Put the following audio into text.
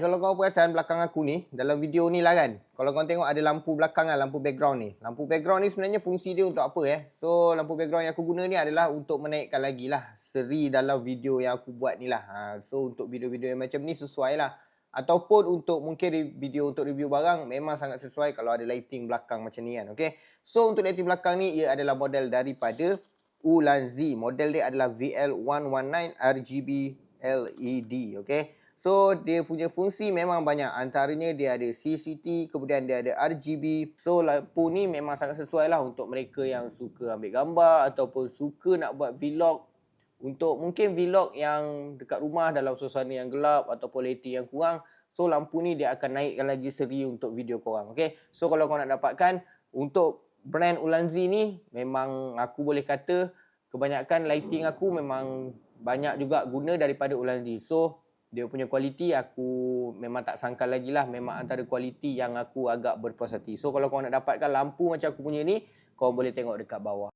Kalau kau perasan belakang aku ni, dalam video ni lah kan, kalau kau tengok ada lampu belakang lah, lampu background ni. Lampu background ni sebenarnya fungsi dia untuk apa So, lampu background yang aku guna ni adalah untuk menaikkan lagi lah seri dalam video yang aku buat ni lah. So, untuk video-video yang macam ni sesuai lah. Ataupun untuk mungkin video untuk review barang, memang sangat sesuai kalau ada lighting belakang macam ni kan. Okay. So, untuk lighting belakang ni, ia adalah model daripada Ulanzi. Model dia adalah VL119 RGB LED. Okay. So, dia punya fungsi memang banyak. Antaranya dia ada CCT, kemudian dia ada RGB. So, lampu ni memang sangat sesuai lah untuk mereka yang suka ambil gambar ataupun suka nak buat vlog. Untuk mungkin vlog yang dekat rumah dalam suasana yang gelap ataupun lighting yang kurang. So, lampu ni dia akan naikkan lagi seri untuk video korang. Okay? So, kalau korang nak dapatkan, untuk brand Ulanzi ni, memang aku boleh kata kebanyakan lighting aku memang banyak juga guna daripada Ulanzi. So, dia punya kualiti aku memang tak sangkal lagi lah. Memang antara kualiti yang aku agak berpuas hati. So kalau korang nak dapatkan lampu macam aku punya ni, korang boleh tengok dekat bawah.